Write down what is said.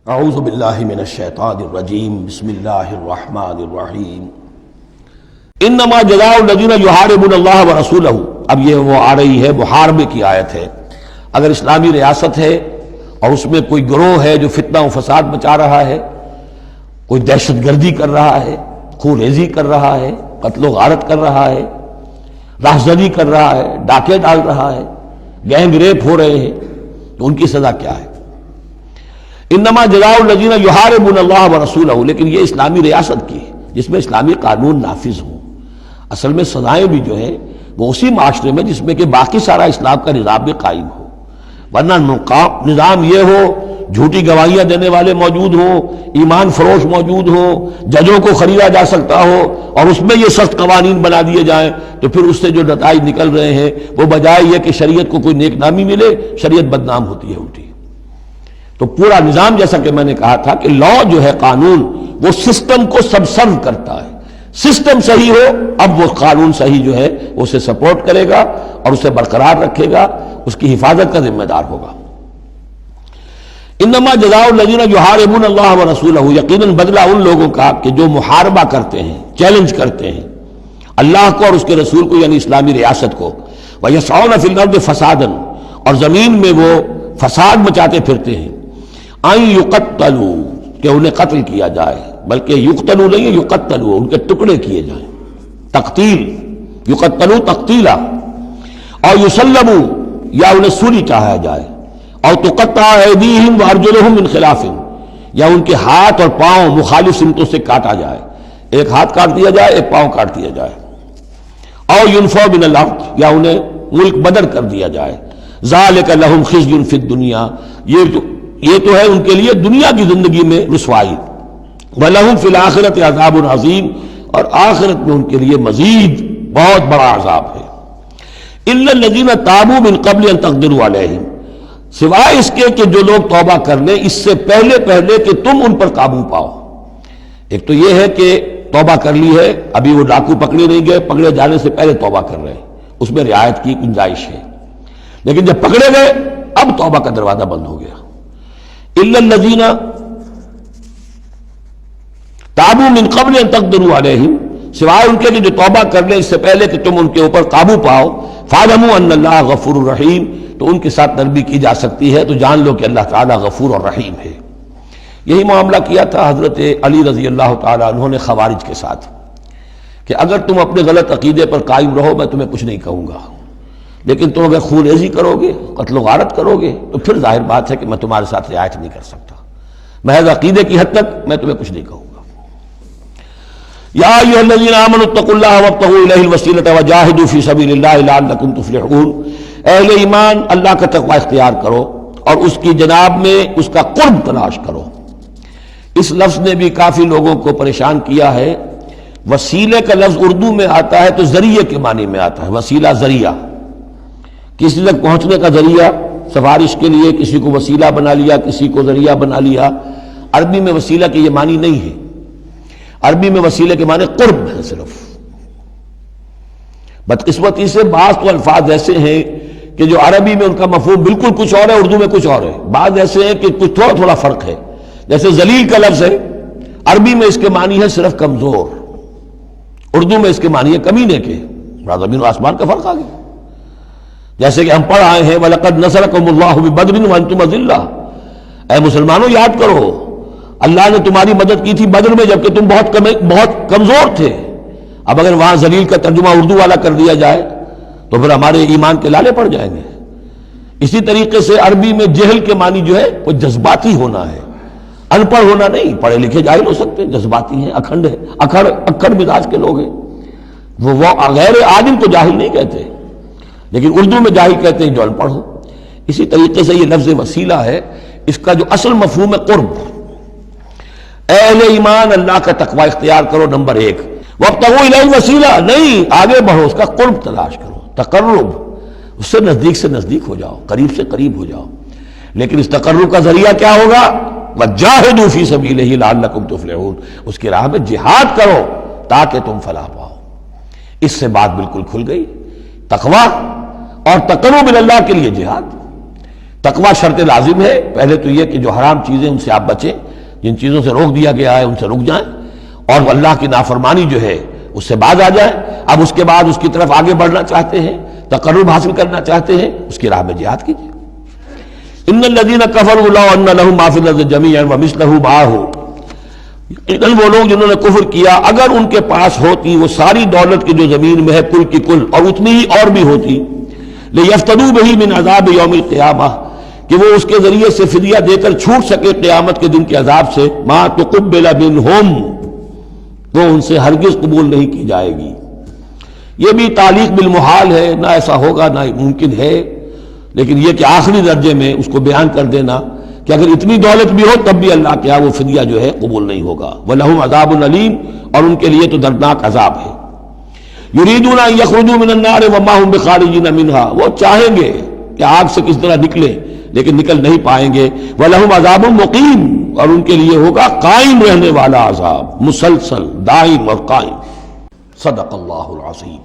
اعوذ باللہ من الشیطان الرجیم بسم اللہ الرحمن الرحیم انما جزاء الذین یحاربون اللہ ورسولہ۔ اب یہ وہ آ رہی ہے محاربے کی آیت ہے۔ اگر اسلامی ریاست ہے اور اس میں کوئی گروہ ہے جو فتنہ و فساد مچا رہا ہے، کوئی دہشت گردی کر رہا ہے، خون ریزی کر رہا ہے، قتل و غارت کر رہا ہے، راہزنی کر رہا ہے، ڈاکے ڈال رہا ہے، گینگ ریپ ہو رہے ہیں، تو ان کی سزا کیا ہے؟ انما جزاء الذین یحاربون اللہ ورسولہ۔ لیکن یہ اسلامی ریاست کی ہے جس میں اسلامی قانون نافذ ہوں۔ اصل میں سزائیں بھی جو ہیں وہ اسی معاشرے میں جس میں کہ باقی سارا اسلام کا نظام بھی قائم ہو، ورنہ نظام یہ ہو جھوٹی گواہیاں دینے والے موجود ہوں، ایمان فروش موجود ہوں، ججوں کو خریدا جا سکتا ہو اور اس میں یہ سخت قوانین بنا دیے جائیں، تو پھر اس سے جو نتائج نکل رہے ہیں وہ بجائے یہ کہ شریعت کو کوئی نیک نامی ملے، شریعت بدنام ہوتی ہے الٹی۔ تو پورا نظام، جیسا کہ میں نے کہا تھا کہ لا جو ہے قانون وہ سسٹم کو سبسرو کرتا ہے۔ سسٹم صحیح ہو اب وہ قانون صحیح جو ہے اسے سپورٹ کرے گا اور اسے برقرار رکھے گا، اس کی حفاظت کا ذمہ دار ہوگا۔ انما جزاء الذین یحاربون اللہ ورسولہ، یقیناً بدلہ ان لوگوں کا کہ جو محاربہ کرتے ہیں، چیلنج کرتے ہیں اللہ کو اور اس کے رسول کو، یعنی اسلامی ریاست کو، وَيَسْعَوْنَ فِي الْأَرْضِ فَسَادًا، اور زمین میں وہ فساد مچاتے پھرتے ہیں، ان یقتلوا، کہ انہیں قتل کیا جائے، بلکہ یقتلوا نہیں ہے یقتلوا، ان کے ٹکڑے کیے جائیں، تقتیل، یقتلوا تقتیلا، اور یسلبوا، یا انہیں سولی چاہا جائے، اور تقطع ایدیہم وارجلہم من خلاف، یا ان کے ہاتھ اور پاؤں مخالف سمتوں سے کاٹا جائے، ایک ہاتھ کاٹ دیا جائے، ایک پاؤں کاٹ دیا جائے، اور ینفوا من الارض، یا انہیں ملک بدر کر دیا جائے، ذالک لہم خزی فی الدنیا، یہ تو ہے ان کے لیے دنیا کی زندگی میں رسوائی، وَلَهُمْ فِي الْآخِرَةِ عَذَابٌ عَظِيمٌ، اور آخرت میں ان کے لیے مزید بہت بڑا عذاب ہے۔ إِلَّا الَّذِينَ تَابُوا مِن قَبْلِ أَن تَقْدِرُوا عَلَيْهِمْ، سوائے اس کے کہ جو لوگ توبہ کر لیں اس سے پہلے کہ تم ان پر قابو پاؤ۔ ایک تو یہ ہے کہ توبہ کر لی ہے، ابھی وہ ڈاکو پکڑے نہیں گئے، پکڑے جانے سے پہلے توبہ کر رہے ہیں، اس میں رعایت کی گنجائش ہے، لیکن جب پکڑے گئے اب توبہ کا دروازہ بند ہو گیا۔ إِلَّا الَّذِينَ تَابُوا مِن قَبْلِ أَن تَقْدِرُوا عَلَيْهِمْ، سوائے ان کے جو توبہ کر لیں اس سے پہلے کہ تم ان کے اوپر قابو پاؤ، فَاعْلَمُوا أَنَّ اللَّهَ غَفُورٌ رَحِيمٌ، تو ان کے ساتھ نرمی کی جا سکتی ہے، تو جان لو کہ اللہ تعالیٰ غفور اور رحیم ہے۔ یہی معاملہ کیا تھا حضرت علی رضی اللہ تعالیٰ عنہ نے خوارج کے ساتھ، کہ اگر تم اپنے غلط عقیدے پر قائم رہو میں تمہیں کچھ نہیں کہوں گا، لیکن تم اگر خون ریزی کرو گے، قتل و غارت کرو گے، تو پھر ظاہر بات ہے کہ میں تمہارے ساتھ رعایت نہیں کر سکتا، محض عقیدے کی حد تک میں تمہیں کچھ نہیں کہوں گا۔ یا ایھا الذین آمنوا اتقوا اللہ وابتغوا الیہ الوسیلۃ وجاہدوا فی سبیل اللہ لعلکم تفلحون، اہل ایمان اللہ کا تقوی اختیار کرو اور اس کی جناب میں اس کا قرب تلاش کرو۔ اس لفظ نے بھی کافی لوگوں کو پریشان کیا ہے۔ وسیلے کا لفظ اردو میں آتا ہے تو ذریعے کے معنی میں آتا ہے، وسیلہ ذریعہ، کسی تک پہنچنے کا ذریعہ، سفارش کے لیے کسی کو وسیلہ بنا لیا، کسی کو ذریعہ بنا لیا۔ عربی میں وسیلہ کے یہ معنی نہیں ہے، عربی میں وسیلے کے معنی قرب ہے صرف۔ بدقسمتی سے بعض تو الفاظ ایسے ہیں کہ جو عربی میں ان کا مفہوم بالکل کچھ اور ہے، اردو میں کچھ اور ہے، بعض ایسے ہیں کہ کچھ تھوڑا تھوڑا فرق ہے۔ جیسے ذلیل کا لفظ ہے، عربی میں اس کے معنی ہے صرف کمزور، اردو میں اس کے معنی ہے کمینے کے، زمین و آسمان کا فرق آ گیا۔ جیسے کہ ہم پڑھ آئے ہیں وَلَقَدْ نَصَرَكُمُ اللَّهُ بِبَدْرٍ وَأَنْتُمْ أَذِلَّةٌ، اے مسلمانوں یاد کرو اللہ نے تمہاری مدد کی تھی بدر میں جبکہ تم بہت کمزور تھے۔ اب اگر وہاں ذلیل کا ترجمہ اردو والا کر دیا جائے تو پھر ہمارے ایمان کے لالے پڑ جائیں گے۔ اسی طریقے سے عربی میں جہل کے معنی جو ہے وہ جذباتی ہونا ہے، ان پڑھ ہونا نہیں، پڑھے لکھے جاہل ہو سکتے ہیں، جذباتی ہیں، اکھڑ ہے، اکھڑ مزاج کے لوگ ہیں، وہ غیر عالم کو جاہل نہیں کہتے، لیکن اردو میں جاہل کہتے ہیں جو ان پڑھ ہو۔ اسی طریقے سے یہ لفظ وسیلہ ہے، اس کا جو اصل مفہوم ہے قرب۔ اہل ایمان اللہ کا تقوی اختیار کرو، نمبر ایک۔ وابتغوا الیہ الوسیلہ، نہیں آگے بڑھو، اس کا قرب تلاش کرو، تقرب، اس سے نزدیک ہو جاؤ، قریب سے قریب ہو جاؤ۔ لیکن اس تقرب کا ذریعہ کیا ہوگا؟ وجاہدوا فی سبیلہ لعلکم تفلحون، اس کی راہ میں جہاد کرو تاکہ تم فلاح پاؤ۔ اس سے بات بالکل کھل گئی، تقوی اور تقرب اللہ کے لیے جہاد۔ تقوی شرط لازم ہے، پہلے تو یہ کہ جو حرام چیزیں ان سے آپ بچیں، جن چیزوں سے روک دیا گیا ہے ان سے رک جائیں، اور اللہ کی نافرمانی جو ہے اس سے باز آ جائیں۔ اب اس کے بعد اس کی طرف آگے بڑھنا چاہتے ہیں، تقرب حاصل کرنا چاہتے ہیں، اس کی راہ میں جہاد کیجیے۔ ان الذین کفروا لو ان لهم ما فی الارض جميعا ومثلہ معہ، وہ لوگ جنہوں نے کفر کیا اگر ان کے پاس ہوتی وہ ساری دولت کی جو زمین میں ہے کل کی کل، اور اتنی ہی اور بھی ہوتی، لیفتدوا بہ من عذاب یوم القیامہ، کہ وہ اس کے ذریعے سے فدیہ دے کر چھوٹ سکے قیامت کے دن کے عذاب سے، ما تقبل منہم، تو ان سے ہرگز قبول نہیں کی جائے گی۔ یہ بھی تعلیق بالمحال ہے، نہ ایسا ہوگا نہ ممکن ہے، لیکن یہ کہ آخری درجے میں اس کو بیان کر دینا کہ اگر اتنی دولت بھی ہو تب بھی اللہ کے ہاں وہ فدیہ جو ہے قبول نہیں ہوگا۔ وَلَهُمْ عَذَابٌ عَلِيمٌ، اور ان کے لیے تو دردناک عذاب ہے۔ يُرِيدُونَ أَن يَخْرُجُوا مِنَ النَّارِ وَمَا هُمْ بِخَارِجِينَ مِنْهَا، وہ چاہیں گے کہ آگ سے کس طرح نکلیں لیکن نکل نہیں پائیں گے۔ وَلَهُمْ عَذَابٌ مُقِيمٌ، اور ان کے لیے ہوگا قائم رہنے والا عذاب، مسلسل دائم اور قائم۔ صدق اللہ العظیم۔